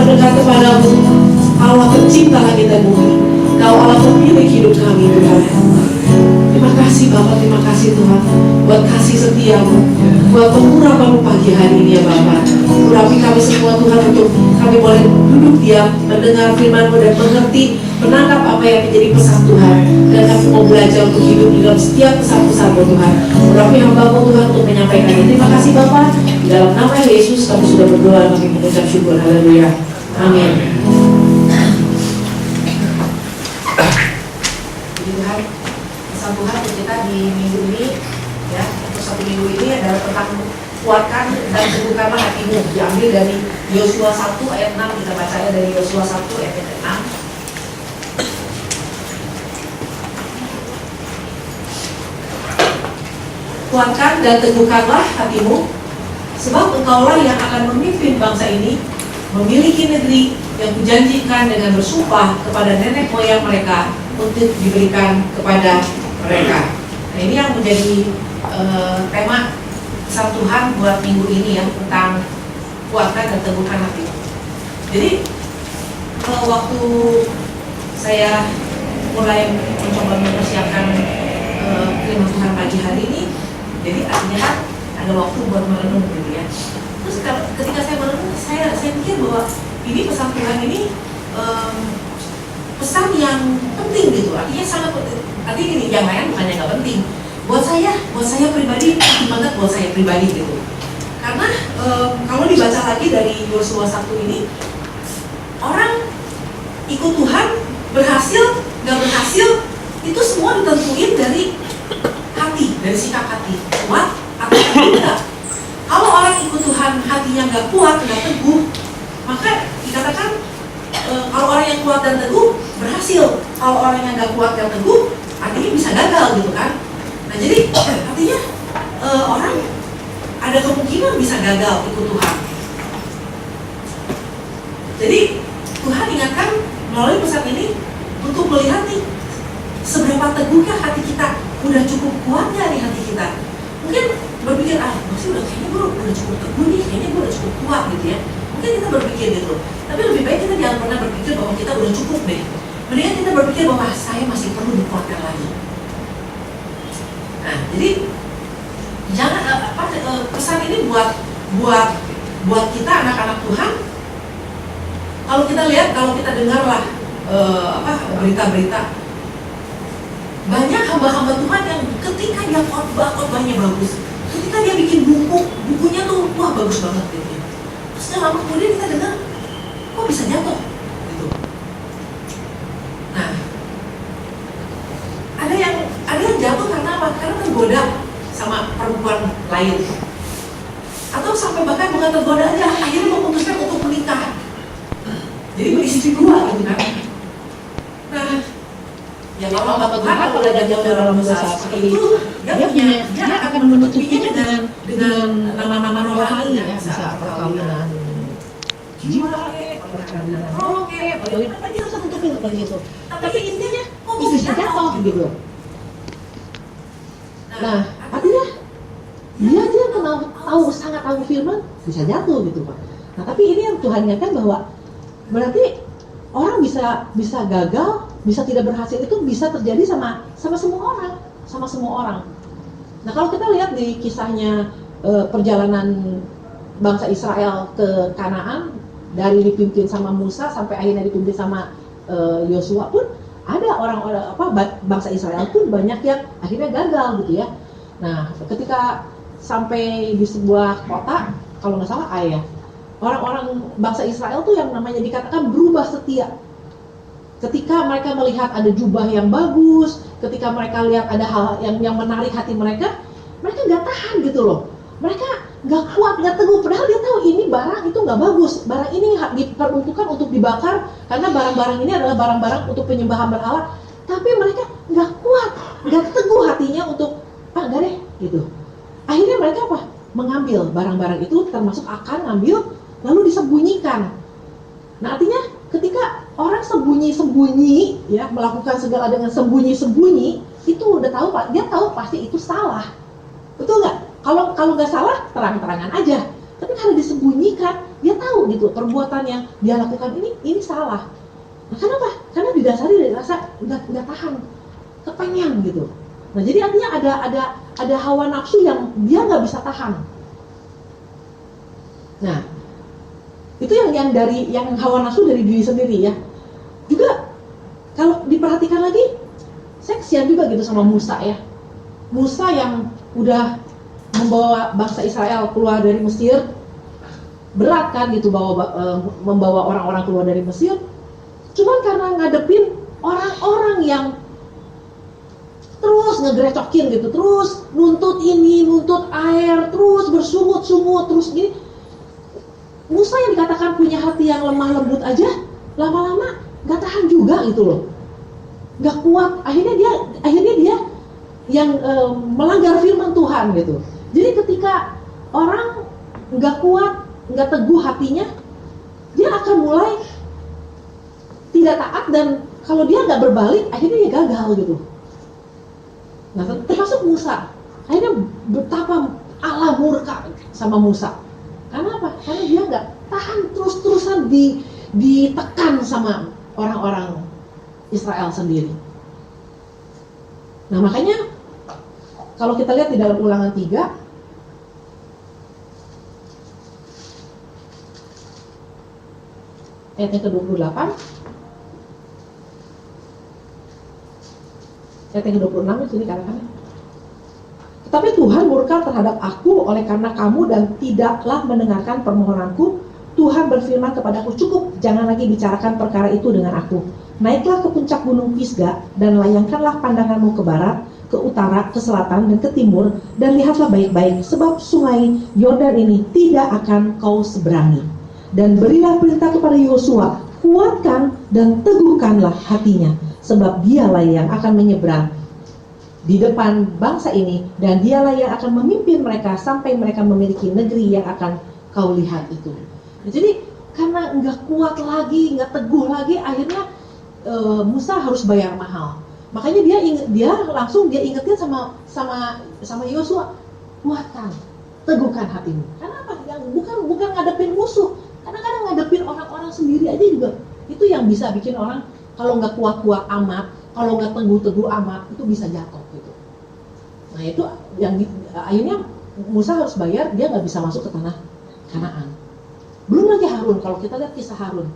mendekat kepadamu, Allah pencipta langit dan bumi. Kau Allah pemilik hidup kami Tuhan. Terima kasih Bapak, terima kasih Tuhan buat kasih setiamu, buat pengurapanmu pagi hari ini ya Bapak. Urapi kami semua Tuhan untuk kami boleh duduk diam, mendengar firman-Mu dan mengerti, menangkap apa yang menjadi pesan Tuhan. Dan kami mau belajar untuk hidup di dalam setiap pesan-pesan-Mu Tuhan. Urapi hamba-Mu Tuhan untuk menyampaikannya. Terima kasih Bapak. Di dalam nama Yesus kami sudah berdoa, kami mengucap syukur. Haleluya. Amin. Tuhan, pesan Tuhan untuk kita di minggu ini ya, untuk satu minggu ini adalah tentang kuatkan dan teguhkanlah hatimu. Diambil dari Yosua 1 ayat 6, kita bacanya dari Yosua 1 ayat 6. Kuatkan dan teguhkanlah hatimu, sebab engkaulah yang akan memimpin bangsa ini memiliki negeri yang kujanjikan dengan bersumpah kepada nenek moyang mereka untuk diberikan kepada mereka. Nah, ini yang menjadi tema pesan Tuhan buat minggu ini ya, tentang kuatkan dan teguhkan hati. Jadi waktu saya mulai mencoba mempersiapkan firman Tuhan pagi hari ini, jadi artinya kan ada waktu buat merenung gitu ya. Terus ketika saya merenung, saya pikir bahwa ini pesan Tuhan ini pesan yang penting gitu, artinya sangat penting. Artinya gini, yang lain bukannya nggak penting. Buat saya pribadi penting banget buat saya pribadi gitu. Karena kalau dibaca lagi dari Yosua 1 ini, orang ikut Tuhan, berhasil, nggak berhasil, itu semua ditentuin dari hati, dari sikap hati, kuat atau tidak. Kalau orang ikut Tuhan hatinya nggak kuat, nggak teguh, maka dikatakan kalau orang yang kuat dan teguh berhasil. Kalau orang yang nggak kuat dan teguh, artinya bisa gagal gitu kan. Nah jadi artinya orang ada kemungkinan bisa gagal ikut Tuhan. Jadi Tuhan ingatkan melalui pesan ini untuk melihat nih, seberapa teguhkah hati kita, udah cukup kuatnya nih hati kita. Mungkin berpikir, masih kayaknya gue udah cukup teguh nih, kayaknya gue udah cukup kuat gitu ya. Mungkin kita berpikir gitu, tapi lebih baik kita jangan pernah berpikir bahwa kita udah cukup deh. Mendingan kita berpikir bahwa saya masih perlu dikuatkan lagi. Nah, jadi jangan pesan ini buat kita anak-anak Tuhan. Kalau kita lihat, kalau kita dengarlah berita-berita, banyak hamba-hamba Tuhan yang ketika dia khotbahnya bagus, ketika dia bikin bukunya tuh wah bagus banget gitu. Terus lama kemudian kita dengar, kok bisa jatuh gitu. Nah, ada yang jatuh karena apa? Karena tergoda sama perempuan lain, atau sampai bahkan bukan tergoda aja, akhirnya memutuskan untuk menikah. Jadi beristri dua gitu kan. Nah, yang kalau hamba Tuhan kalau ada jatuh dalam dosa seperti itu, dia akan menutupinya dengan nama-nama rohani ya, bisa perkawinan jiwa, perkawinan roh, apa dia harus tutupin seperti itu. Tapi intinya kok bisa jatuh gitu. Nah, artinya dia sangat tahu firman, bisa jatuh gitu Pak. Nah, tapi ini yang Tuhan ingatkan bahwa berarti orang bisa gagal, bisa tidak berhasil, itu bisa terjadi sama semua orang. Nah, kalau kita lihat di kisahnya perjalanan bangsa Israel ke Kanaan, dari dipimpin sama Musa sampai akhirnya dipimpin sama Yosua pun ada orang-orang bangsa Israel pun banyak yang akhirnya gagal gitu ya. Nah, ketika sampai di sebuah kota, kalau nggak salah orang-orang bangsa Israel tuh yang namanya dikatakan berubah setia. Ketika mereka melihat ada jubah yang bagus, ketika mereka lihat ada hal yang menarik hati mereka nggak tahan gitu loh. Mereka nggak kuat, nggak teguh, padahal dia tahu ini barang itu nggak bagus. Barang ini diperuntukkan untuk dibakar, karena barang-barang ini adalah barang-barang untuk penyembahan berhala. Tapi mereka nggak kuat, nggak teguh hatinya untuk, nggak deh gitu. Akhirnya mereka mengambil barang-barang itu, termasuk akan ngambil, lalu disembunyikan. Nah, artinya ketika orang sembunyi-sembunyi ya, melakukan segala dengan sembunyi-sembunyi, itu udah tahu Pak, dia tahu pasti itu salah. Betul nggak? Kalau nggak salah, terang-terangan aja. Tapi kalau disembunyikan, dia tahu gitu perbuatan yang dia lakukan ini salah. Nah, kenapa? Karena didasari dari rasa nggak tahan, kepengen gitu. Nah, jadi artinya ada hawa nafsu yang dia nggak bisa tahan. Nah, itu yang hawa nafsu dari diri sendiri ya. Juga kalau diperhatikan lagi, saya kesian juga gitu sama Musa ya. Musa yang udah membawa bangsa Israel keluar dari Mesir, berat kan gitu membawa orang-orang keluar dari Mesir. Cuman karena ngadepin orang-orang yang terus ngegrecokin gitu, terus nuntut ini, nuntut air, terus bersungut-sungut, terus gini. Musa yang dikatakan punya hati yang lemah lembut aja, lama-lama gak tahan juga gitu loh, gak kuat. Akhirnya dia yang melanggar firman Tuhan gitu. Jadi ketika orang gak kuat, gak teguh hatinya, dia akan mulai tidak taat, dan kalau dia nggak berbalik, akhirnya dia gagal gitu. Nah, termasuk Musa, akhirnya betapa Allah murka sama Musa. Karena apa? Karena dia nggak tahan, terus-terusan ditekan sama orang-orang Israel sendiri. Nah, makanya kalau kita lihat di dalam Ulangan 3, ayat yang ke-28, ayat yang ke-26 di sini katakan, tetapi Tuhan murka terhadap aku oleh karena kamu dan tidaklah mendengarkan permohonanku. Tuhan berfirman kepadaku, cukup, jangan lagi bicarakan perkara itu dengan aku. Naiklah ke puncak gunung Pisga dan layangkanlah pandanganmu ke barat, ke utara, ke selatan, dan ke timur, dan lihatlah baik-baik, sebab sungai Yordan ini tidak akan kau seberangi. Dan berilah perintah kepada Yosua, kuatkan dan teguhkanlah hatinya, sebab dialah yang akan menyeberang di depan bangsa ini, dan dialah yang akan memimpin mereka sampai mereka memiliki negeri yang akan kau lihat itu. Nah, jadi karena nggak kuat lagi, nggak teguh lagi, akhirnya Musa harus bayar mahal. Makanya dia langsung ingetin sama Yosua, kuatkan, teguhkan hatimu. Karena apa? Yang bukan ngadepin musuh. Kadang-kadang ngadepin orang-orang sendiri aja juga, itu yang bisa bikin orang kalau nggak kuat-kuat amat, kalau nggak teguh-teguh amat, itu bisa jatuh gitu. Nah, itu yang akhirnya Musa harus bayar, dia nggak bisa masuk ke tanah Kanaan. Belum lagi Harun, kalau kita lihat kisah Harun,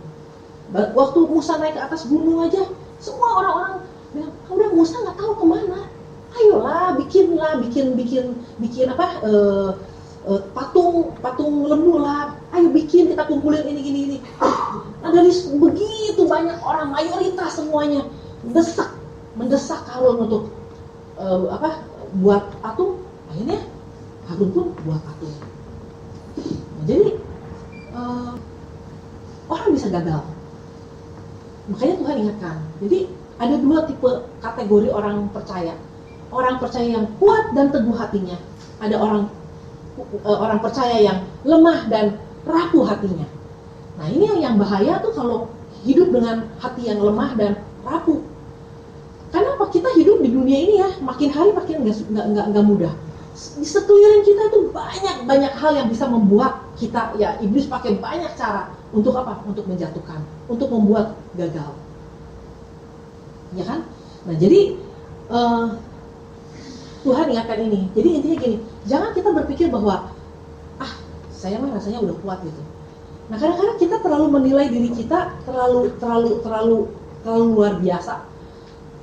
waktu Musa naik ke atas gunung aja, semua orang-orang bilang, udah Musa nggak tahu kemana, ayolah bikin apa, patung lembu lah, ayo bikin, kita kumpulin ini. Nah, dari begitu banyak orang, mayoritas semuanya mendesak Harun untuk buat patung. Akhirnya Harun pun buat patung. Nah, jadi orang bisa gagal. Makanya Tuhan ingatkan. Jadi ada dua tipe kategori orang percaya. Orang percaya yang kuat dan teguh hatinya. Ada orang percaya yang lemah dan rapuh hatinya. Nah, ini yang bahaya tuh kalau hidup dengan hati yang lemah dan rapuh. Karena apa? Kita hidup di dunia ini ya, makin hari makin nggak mudah. Di sekeliling kita itu banyak hal yang bisa membuat kita, ya iblis pakai banyak cara untuk apa? Untuk menjatuhkan, untuk membuat gagal. Ya kan? Nah, jadi Tuhan ingatkan ini. Jadi intinya gini, jangan kita berpikir bahwa saya mah rasanya udah kuat gitu. Nah, kadang-kadang kita terlalu menilai diri kita terlalu luar biasa.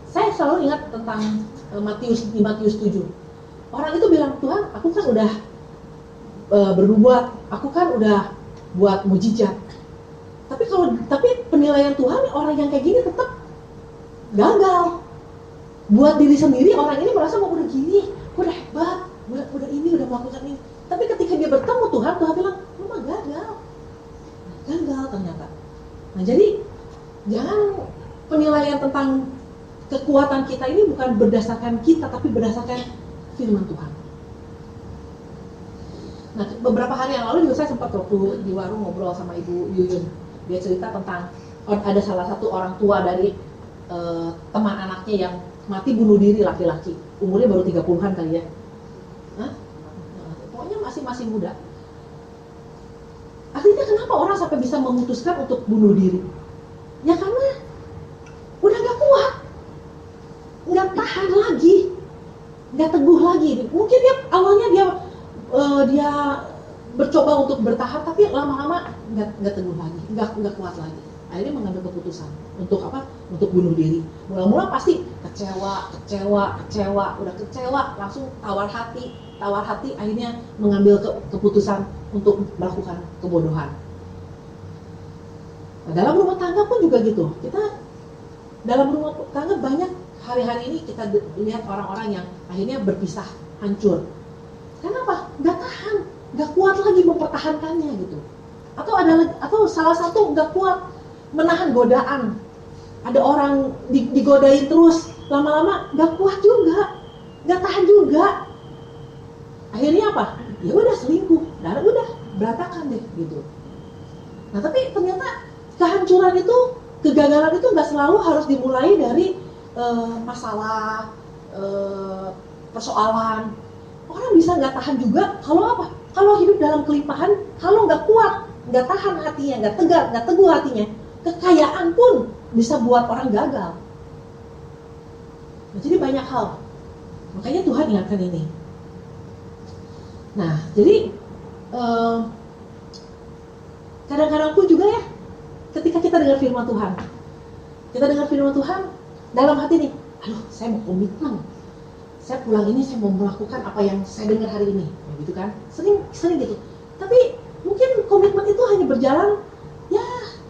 Saya selalu ingat tentang Matius 7. Orang itu bilang, Tuhan, aku kan udah berbuat, aku kan udah buat mujizat. Tapi penilaian Tuhan, orang yang kayak gini tetap gagal. Buat diri sendiri, orang ini merasa mau udah gini, udah hebat, udah ini, udah melakukan ini. Tapi ketika dia bertemu Tuhan bilang, lu mah gagal ternyata. Nah, jadi jangan penilaian tentang kekuatan kita ini bukan berdasarkan kita, tapi berdasarkan firman Tuhan. Nah, beberapa hari yang lalu juga saya sempat waktu di warung ngobrol sama Ibu Yuyun. Dia cerita tentang ada salah satu orang tua dari teman anaknya yang mati bunuh diri, laki-laki. Umurnya baru 30-an kali ya. Pokoknya masih muda. Artinya kenapa orang sampai bisa memutuskan untuk bunuh diri? Ya karena udah gak kuat, nggak tahan lagi, nggak teguh lagi. Mungkin dia awalnya dia bercoba untuk bertahan, tapi lama-lama nggak teguh lagi, nggak kuat lagi. Akhirnya mengambil keputusan untuk apa? Untuk bunuh diri. Mula-mula pasti kecewa, udah kecewa langsung tawar hati, akhirnya mengambil keputusan untuk melakukan kebodohan. Nah, dalam rumah tangga pun juga gitu. Kita dalam rumah tangga banyak hari-hari ini kita lihat orang-orang yang akhirnya berpisah, hancur. Kenapa? Nggak tahan, nggak kuat lagi mempertahankannya gitu. Atau salah satu nggak kuat menahan godaan. Ada orang digodain terus, lama-lama nggak kuat juga, nggak tahan juga. Akhirnya apa? Ya udah selingkuh, dan udah berantakan deh gitu. Nah tapi ternyata kehancuran itu, kegagalan itu nggak selalu harus dimulai dari masalah, persoalan. Orang bisa nggak tahan juga kalau apa? Kalau hidup dalam kelimpahan, kalau nggak kuat, nggak tahan hatinya, nggak teguh hatinya, kekayaan pun bisa buat orang gagal. Nah, jadi banyak hal. Makanya Tuhan ingatkan ini. Nah, jadi kadang-kadang pun juga ya, ketika kita dengar firman Tuhan, dalam hati nih, aduh, saya mau komitmen. Saya pulang ini, saya mau melakukan apa yang saya dengar hari ini, gitu kan? Sering gitu. Tapi mungkin komitmen itu hanya berjalan ya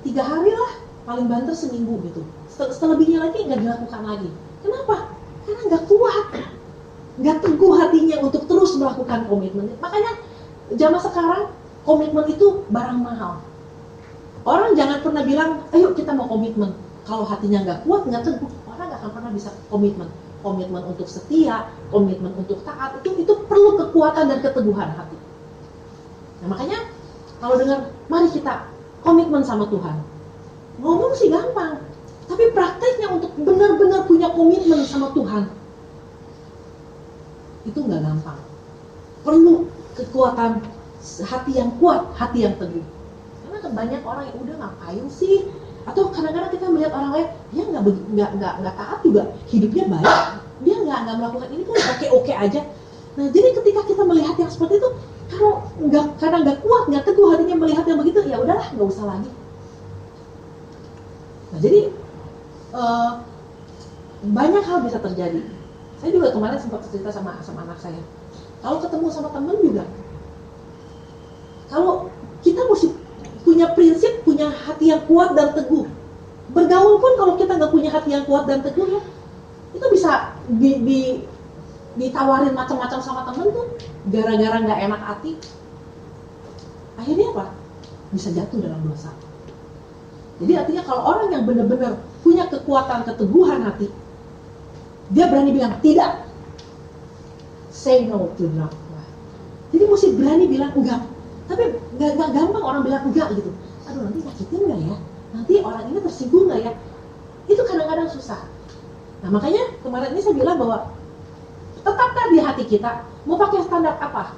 3 hari lah, paling banter seminggu gitu. Selebihnya lagi nggak dilakukan lagi. Kenapa? Karena nggak kuat, nggak teguh hatinya untuk terus melakukan komitmen. Makanya zaman sekarang komitmen itu barang mahal. Orang jangan pernah bilang, ayo kita mau komitmen. Kalau hatinya nggak kuat, nggak teguh, orang nggak akan pernah bisa komitmen. Komitmen untuk setia, komitmen untuk taat, itu perlu kekuatan dan keteguhan hati. Nah makanya kalau dengar, mari kita komitmen sama Tuhan. Ngomong sih gampang, tapi prakteknya untuk benar-benar punya komitmen sama Tuhan, itu nggak gampang. Perlu kekuatan hati yang kuat, hati yang teguh. Karena banyak orang yang udah ngapain sih? Atau kadang-kadang kita melihat orang lain, dia nggak taat juga, hidupnya baik, dia nggak melakukan ini pun oke aja. Nah jadi ketika kita melihat yang seperti itu, kalau karena nggak kuat, nggak teguh hatinya melihat yang begitu, ya udahlah, nggak usah lagi. Nah jadi banyak hal bisa terjadi. Saya juga kemarin sempat cerita sama anak saya. Kalau ketemu sama teman juga, kalau kita mesti punya prinsip, punya hati yang kuat dan teguh. Bergaul pun kalau kita nggak punya hati yang kuat dan teguh ya, itu bisa ditawarin macam-macam sama temen tuh, gara-gara nggak enak hati, akhirnya apa? Bisa jatuh dalam dosa. Jadi artinya kalau orang yang benar-benar punya kekuatan keteguhan hati, dia berani bilang tidak, say no to drug. Jadi mesti berani bilang enggak. Tapi nggak gampang orang bilang enggak gitu. Aduh nanti nyakitin nggak ya? Nanti orang ini tersinggung nggak ya? Itu kadang-kadang susah. Nah makanya kemarin ini saya bilang bahwa tetapkan di hati kita mau pakai standar apa.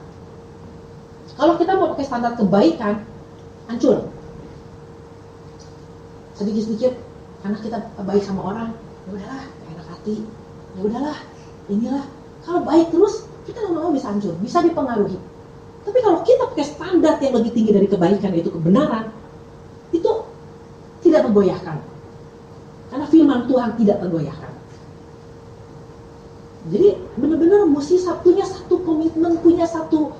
Kalau kita mau pakai standar kebaikan, hancur. Sedikit-sedikit karena kita baik sama orang, ya udahlah, enak hati. Ya udahlah, inilah. Kalau baik terus, kita lama-lama bisa hancur, bisa dipengaruhi. Tapi kalau kita pakai standar yang lebih tinggi dari kebaikan, yaitu kebenaran, itu tidak tergoyahkan. Karena firman Tuhan tidak tergoyahkan. Jadi benar-benar mesti punya satu komitmen, punya satu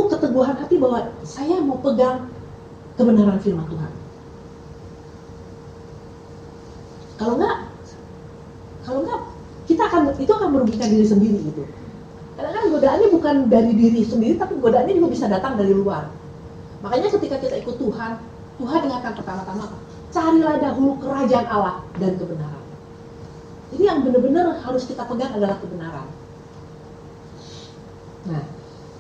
keteguhan hati bahwa saya mau pegang kebenaran firman Tuhan. Kalau enggak, itu akan merugikan diri sendiri gitu. Karena kan godaannya bukan dari diri sendiri, tapi godaannya juga bisa datang dari luar. Makanya ketika kita ikut Tuhan ingatkan pertama-tama apa? Carilah dahulu kerajaan Allah dan kebenaran. Jadi yang benar-benar harus kita pegang adalah kebenaran. Nah,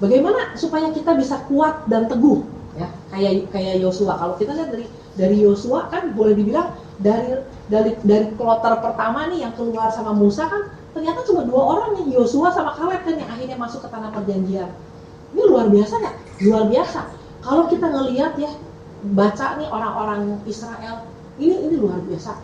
bagaimana supaya kita bisa kuat dan teguh? Ya, kayak Yosua. Kalau kita lihat dari Yosua kan boleh dibilang dari kloter pertama nih yang keluar sama Musa kan ternyata cuma 2 orang nih, Yosua sama Kaleb kan yang akhirnya masuk ke tanah perjanjian. Ini luar biasa nggak? Luar biasa. Kalau kita ngelihat ya, baca nih orang-orang Israel, ini luar biasa.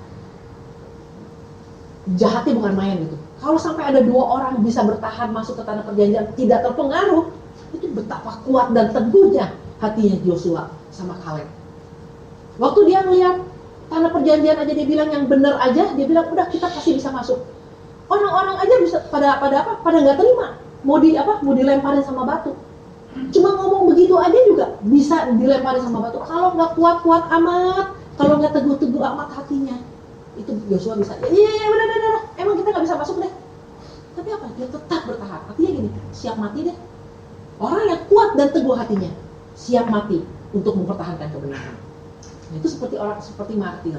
Jahatnya bukan main gitu. Kalau sampai ada 2 orang bisa bertahan masuk ke tanah perjanjian tidak terpengaruh, itu betapa kuat dan teguhnya hatinya Yosua sama Kaleb. Waktu dia ngelihat tanah perjanjian aja, dia bilang yang benar aja, dia bilang udah kita pasti bisa masuk. Orang-orang aja bisa pada nggak terima, mau dilemparin sama batu. Cuma ngomong begitu aja juga bisa dilemparin sama batu. Kalau nggak kuat-kuat amat, kalau nggak teguh-teguh amat hatinya, itu Yosua bisa. Iya benar, emang kita nggak bisa masuk deh. Tapi apa? Dia tetap bertahan. Artinya gini, siap mati deh. Orang yang kuat dan teguh hatinya, siap mati untuk mempertahankan kebenaran. Itu seperti martir.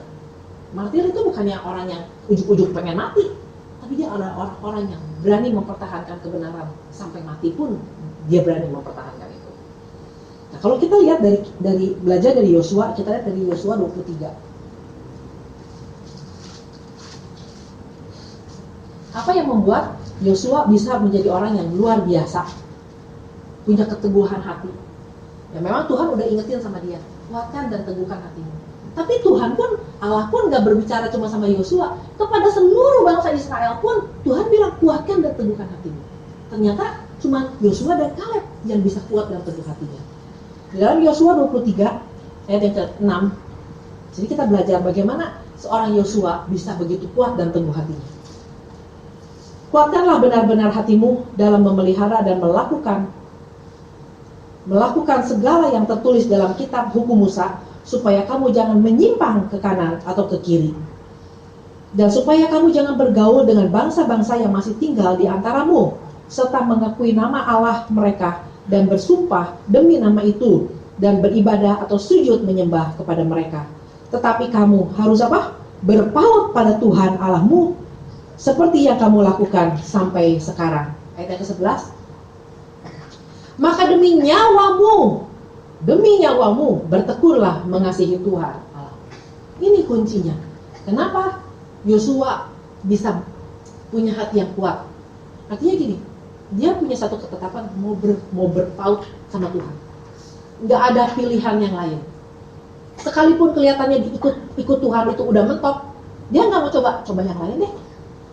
Martir itu bukannya orang yang ujuk-ujuk pengen mati, tapi dia adalah orang-orang yang berani mempertahankan kebenaran sampai mati pun dia berani mempertahankan itu. Nah, kalau kita lihat dari belajar dari Yosua, kita lihat dari Yosua 23. Apa yang membuat Yosua bisa menjadi orang yang luar biasa, punya keteguhan hati? Ya memang Tuhan udah ingetin sama dia, kuatkan dan teguhkan hatimu. Tapi Tuhan pun, Allah pun gak berbicara cuma sama Yosua, kepada seluruh bangsa Israel pun Tuhan bilang kuatkan dan teguhkan hatimu. Ternyata cuma Yosua dan Kaleb yang bisa kuat dan teguh hatinya. Di dalam Yosua 23 ayat yang ke-6, jadi kita belajar bagaimana seorang Yosua bisa begitu kuat dan teguh hatinya. Kuatkanlah benar-benar hatimu dalam memelihara dan melakukan segala yang tertulis dalam kitab hukum Musa, supaya kamu jangan menyimpang ke kanan atau ke kiri. Dan supaya kamu jangan bergaul dengan bangsa-bangsa yang masih tinggal di antaramu, serta mengakui nama Allah mereka dan bersumpah demi nama itu, dan beribadah atau sujud menyembah kepada mereka. Tetapi kamu harus apa? Berpaut pada Tuhan Allahmu, seperti yang kamu lakukan sampai sekarang. Ayat yang ke-11. Maka demi nyawamu bertekunlah mengasihi Tuhan Allah. Ini kuncinya. Kenapa Yosua bisa punya hati yang kuat? Artinya gini, dia punya satu ketetapan, mau berpaut sama Tuhan. Nggak ada pilihan yang lain. Sekalipun kelihatannya ikut Tuhan itu udah mentok, dia nggak mau coba yang lain deh.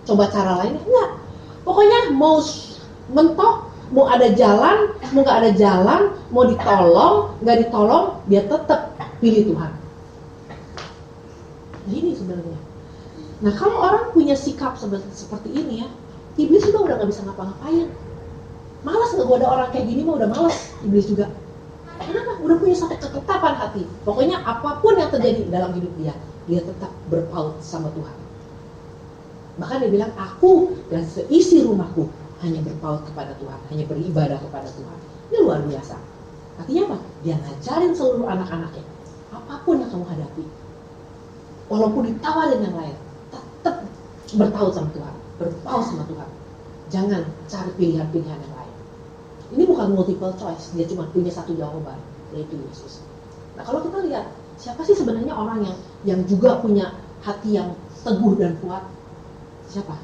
Coba cara lain, enggak. Pokoknya mau mentok, mau ada jalan, mau nggak ada jalan, mau ditolong, nggak ditolong, dia tetap pilih Tuhan. Nah ini sebenarnya. Nah kalau orang punya sikap seperti ini ya, iblis juga udah nggak bisa ngapa-ngapain. Malas ngegoda orang kayak gini mah udah malas iblis juga. Kenapa? Udah punya satu ketetapan hati. Pokoknya apapun yang terjadi dalam hidup dia tetap berpaut sama Tuhan. Bahkan dia bilang, aku dan seisi rumahku hanya berpaut kepada Tuhan, hanya beribadah kepada Tuhan. Ini luar biasa. Artinya apa? Dia ngajarin seluruh anak-anaknya, apapun yang kamu hadapi, walaupun ditawarin yang lain, tetap berpaut sama Tuhan, berpaut sama Tuhan. Jangan cari pilihan-pilihan yang lain. Ini bukan multiple choice, dia cuma punya satu jawaban, yaitu Yesus. Nah kalau kita lihat, siapa sih sebenarnya orang yang juga punya hati yang teguh dan kuat? Siapa?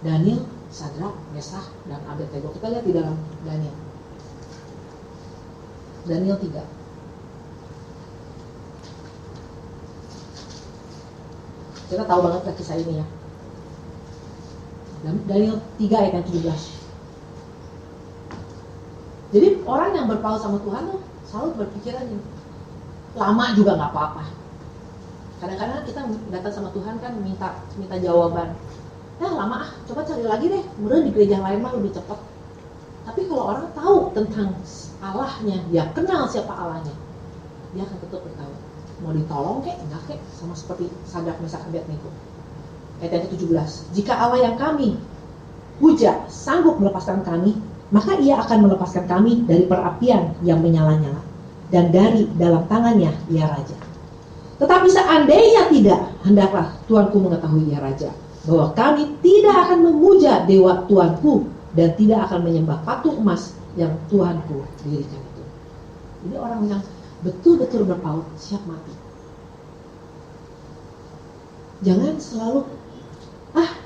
Daniel, Sadrak, Mesakh, dan Abednego. Kita lihat di dalam Daniel. Daniel 3. Kita tahu banget kisah ini ya. Daniel 3 ayat yang 17. Jadi orang yang berpaut sama Tuhan tuh selalu berpikiran ini, lama juga nggak apa-apa. Kadang-kadang kita datang sama Tuhan kan minta jawaban. Lama coba cari lagi deh, kemudian di gereja lain mah lebih cepat. Tapi kalau orang tahu tentang Allahnya, dia kenal siapa Allahnya, dia akan tetap bertahan. Mau ditolong kek, enggak kek, sama seperti Sadrak, Mesakh, Abednego. Ayat 17. Jika Allah yang kami puja sanggup melepaskan kami, maka ia akan melepaskan kami dari perapian yang menyala-nyala, dan dari dalam tangannya ia raja. Tetapi seandainya tidak, hendaklah Tuanku mengetahui ia raja, bahwa kami tidak akan memuja dewa Tuanku dan tidak akan menyembah patung emas yang Tuanku dirikan itu. Ini orang yang betul-betul berpaut, siap mati. Jangan selalu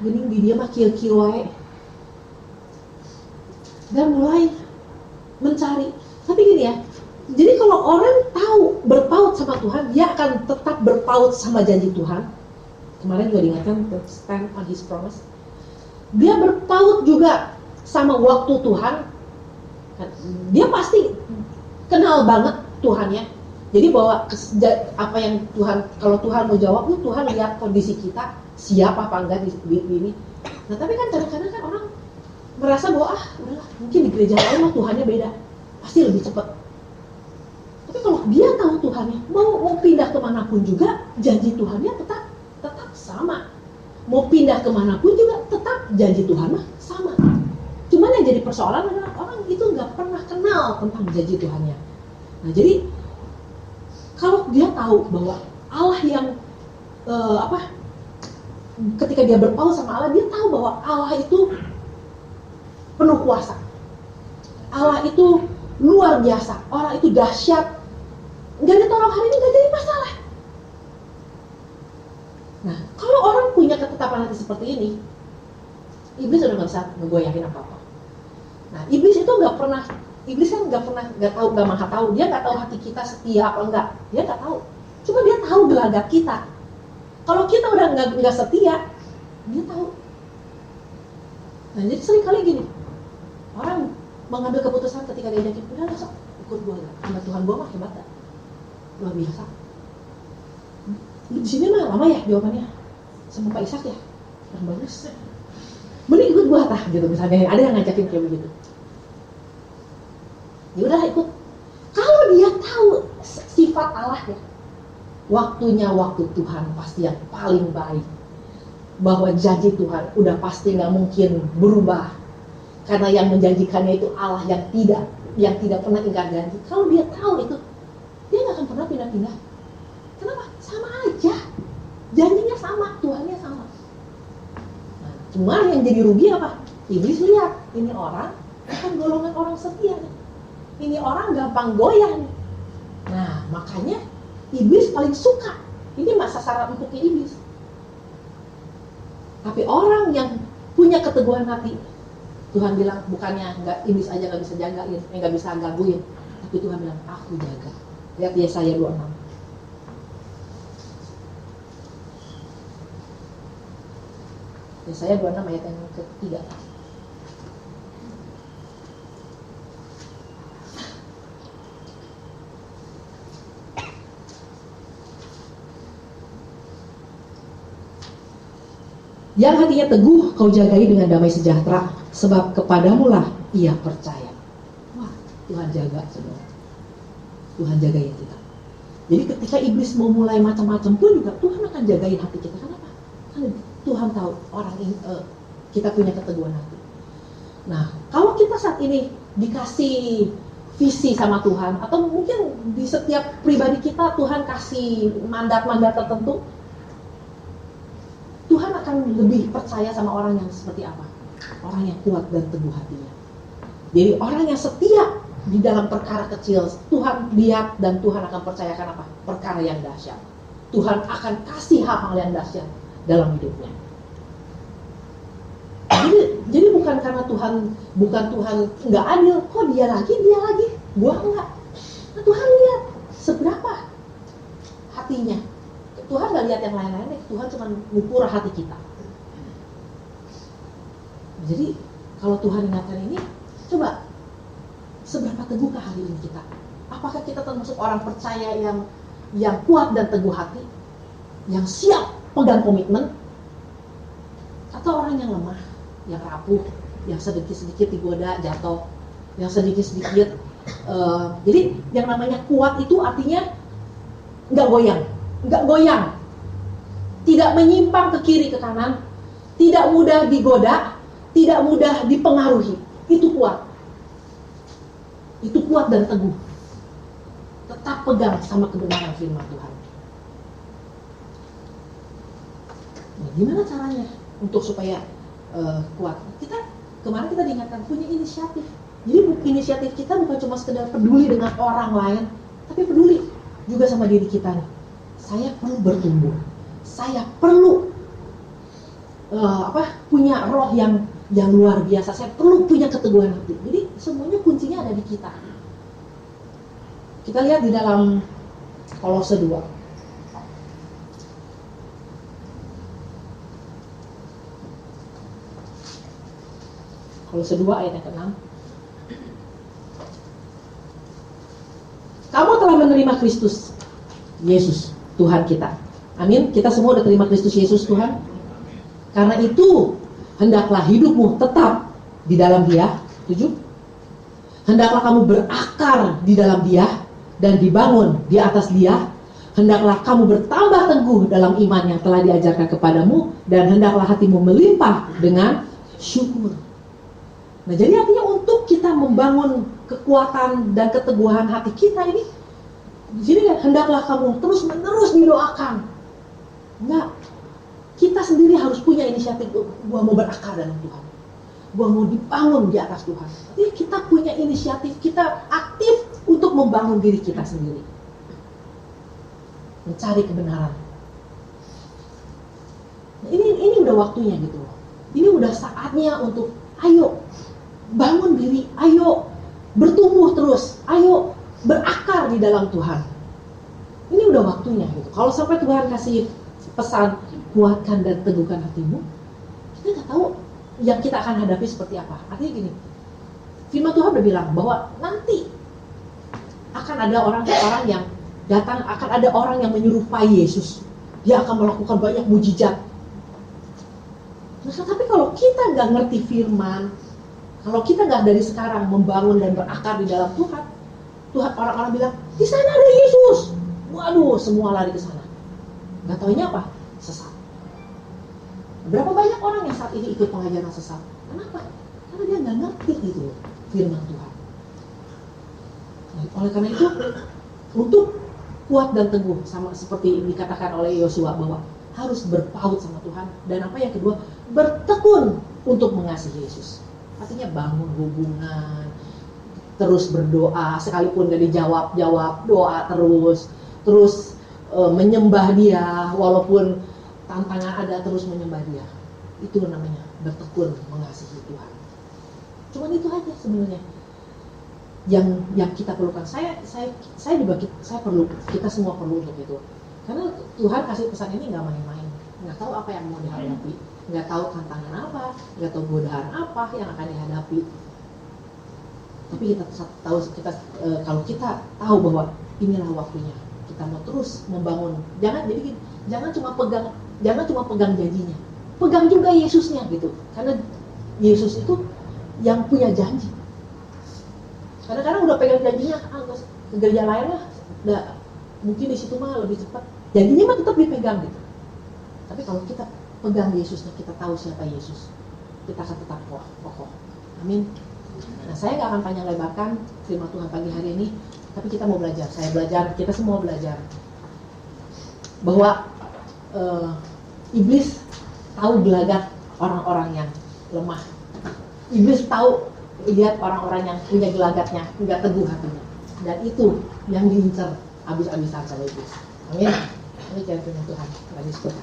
gini di dia mah kieu-kieu wae. Dan mulai mencari. Tapi gini ya, Jadi kalau orang tahu berpaut sama Tuhan, dia akan tetap berpaut sama janji Tuhan. Kemarin juga diingatkan, stand on His promise. Dia berpaut juga sama waktu Tuhan. Dia pasti kenal banget Tuhannya. Jadi bahwa apa yang Tuhan, kalau Tuhan mau jawab, Tuhan lihat kondisi kita siap apa enggak di ini. Nah tapi kan kadang-kadang kan orang merasa bahwa udahlah, mungkin di gereja lain Tuhannya beda, pasti lebih cepat. Tapi kalau dia tahu Tuhannya, mau pindah kemanapun juga janji Tuhannya tetap sama. Mau pindah kemanapun juga tetap janji Tuhan mah sama. Cuman yang jadi persoalan adalah orang itu nggak pernah kenal tentang janji Tuhannya. Nah jadi kalau dia tahu bahwa Allah yang ketika dia berpaut sama Allah, dia tahu bahwa Allah itu penuh kuasa, Allah itu luar biasa, Allah itu dahsyat, nggak ditolong hari ini nggak jadi masalah. Nah kalau orang punya ketetapan hati seperti ini, iblis udah nggak bisa ngegoyahin apa-apa. Nah iblis itu iblis kan nggak maha tahu, dia nggak tahu hati kita setia apa enggak, dia nggak tahu. Cuma dia tahu gelagat kita. Kalau kita udah nggak setia, dia tahu. Nah jadi sering kali gini, orang mengambil keputusan ketika dia yakin, udah sok ikut gue lah, sama Tuhan gue mah hebat dah, luar biasa. Di sini mah lama ya jawabannya, sama Pak Ishak ya, yang bagus. Mending ikut gue tah gitu, misalnya ada yang ngajakin kayak begitu. Ya udah ikut. Kalau dia tahu sifat Allah ya, waktunya waktu Tuhan pasti yang paling baik, bahwa janji Tuhan udah pasti nggak mungkin berubah, karena yang menjanjikannya itu Allah yang tidak pernah ingkar janji. Kalau dia tahu itu, dia nggak akan pernah pindah-pindah. Kenapa? Sama aja, janjinya sama, Tuhannya sama. Nah, cuma yang jadi rugi apa? Iblis lihat ini orang bukan golongan orang setia nih. Ini orang gampang goyah nih. Nah makanya iblis paling suka, ini masa sasaran empuknya iblis. Tapi orang yang punya keteguhan hati, Tuhan bilang bukannya iblis aja nggak bisa jagain, nggak bisa gangguin, tapi Tuhan bilang aku jaga. Lihat Yesaya 26. Yesaya 26 ayat yang ketiga. Yang hatinya teguh kau jagai dengan damai sejahtera, sebab kepadamulah ia percaya. Wah, Tuhan jaga semua. Tuhan jagain kita. Jadi ketika iblis mau mulai macam-macam pun juga Tuhan akan jagain hati kita. Kenapa? Karena Tuhan tahu orang ini, kita punya keteguhan hati. Nah, kalau kita saat ini dikasih visi sama Tuhan, atau mungkin di setiap pribadi kita Tuhan kasih mandat-mandat tertentu, Tuhan akan lebih percaya sama orang yang seperti apa? Orang yang kuat dan teguh hatinya. Jadi orang yang setia di dalam perkara kecil, Tuhan lihat dan Tuhan akan percayakan apa? Perkara yang dahsyat. Tuhan akan kasih hal-hal yang dahsyat dalam hidupnya. Jadi bukan karena Tuhan nggak adil, kok dia lagi, gua enggak. Nah, Tuhan lihat seberapa hatinya. Tuhan nggak lihat yang lain-lain, Tuhan cuma mengukur hati kita. Jadi kalau Tuhan ingatkan ini, coba seberapa tegukah hari ini kita? Apakah kita termasuk orang percaya yang kuat dan teguh hati, yang siap pegang komitmen, atau orang yang lemah, yang rapuh, yang sedikit-sedikit digoda jatuh, yang sedikit-sedikit. Jadi yang namanya kuat itu artinya nggak goyang, tidak menyimpang ke kiri ke kanan, tidak mudah digoda, tidak mudah dipengaruhi. Itu kuat dan teguh, tetap pegang sama kebenaran firman Tuhan. Nah, gimana caranya untuk supaya kuat? Kemarin kita diingatkan punya inisiatif. Jadi inisiatif kita bukan cuma sekedar peduli dengan orang lain, tapi peduli juga sama diri kita nih. Saya perlu bertumbuh, saya perlu punya roh yang luar biasa, saya perlu punya keteguhan hati. Jadi semuanya kuncinya ada di kita. Kita lihat di dalam Kolose 2. Kolose 2 ayat yang ke-6. Kamu telah menerima Kristus Yesus, Tuhan kita. Amin. Kita semua udah terima Kristus Yesus Tuhan. Karena itu, hendaklah hidupmu tetap di dalam Dia. 7. Hendaklah kamu berakar di dalam Dia dan dibangun di atas Dia. Hendaklah kamu bertambah teguh dalam iman yang telah diajarkan kepadamu, dan hendaklah hatimu melimpah dengan syukur. Nah, jadi artinya untuk kita membangun kekuatan dan keteguhan hati kita ini, jadi hendaklah kamu terus-menerus didoakan. Enggak, kita sendiri harus punya inisiatif. Gua mau berakar dalam Tuhan, gua mau dibangun di atas Tuhan. Jadi kita punya inisiatif, kita aktif untuk membangun diri kita sendiri, mencari kebenaran. Nah, ini udah waktunya gitu. Ini udah saatnya untuk ayo bangun diri, ayo bertumbuh terus, ayo berakar di dalam Tuhan. Ini udah waktunya gitu. Kalau sampai Tuhan kasih pesan kuatkan dan teguhkan hatimu, kita nggak tahu yang kita akan hadapi seperti apa. Artinya gini, firman Tuhan udah bilang bahwa nanti akan ada orang-orang yang datang, akan ada orang yang menyerupai Yesus. Dia akan melakukan banyak mujizat. Nah, tapi kalau kita nggak ngerti firman, kalau kita nggak dari sekarang membangun dan berakar di dalam Tuhan, orang-orang bilang, di sana ada Yesus. Waduh, semua lari ke sana. Nggak taunya apa? Sesat. Berapa banyak orang yang saat ini ikut pengajaran sesat? Kenapa? Karena dia nggak ngerti gitu firman Tuhan. Nah, oleh karena itu, untuk kuat dan teguh, sama seperti dikatakan oleh Yosua bahwa harus berpaut sama Tuhan. Dan apa yang kedua, bertekun untuk mengasihi Yesus. Artinya bangun hubungan, terus berdoa, sekalipun gak dijawab, doa terus menyembah Dia, walaupun tantangan ada, terus menyembah Dia. Itu namanya bertekun mengasihi Tuhan. Cuman itu aja sebenarnya yang kita perlukan. Kita semua perlu untuk itu. Karena Tuhan kasih pesan ini nggak main-main. Nggak tahu apa yang mau dihadapi, nggak tahu tantangan apa, nggak tahu godaan apa yang akan dihadapi. Tapi kita tahu, kalau kita tahu bahwa inilah waktunya, kita mau terus membangun. Jangan cuma pegang janjinya, pegang juga Yesusnya gitu. Karena Yesus itu yang punya janji. Kadang-kadang udah pegang janjinya, ke gereja lain lah, udah mungkin di situ mah lebih cepat. Janjinya mah tetap dipegang gitu. Tapi kalau kita pegang Yesusnya, kita tahu siapa Yesus, kita akan tetap kokoh. Amin. Nah, saya nggak akan panjang lebarkan firman Tuhan pagi hari ini, tapi kita mau belajar. Saya belajar, kita semua belajar bahwa iblis tahu gelagat orang-orang yang lemah. Iblis tahu lihat orang-orang yang punya gelagatnya, nggak teguh hatinya, dan itu yang diincar habis-habisan sama iblis. Amin. Ini firman Tuhan. Tuhan Yesus.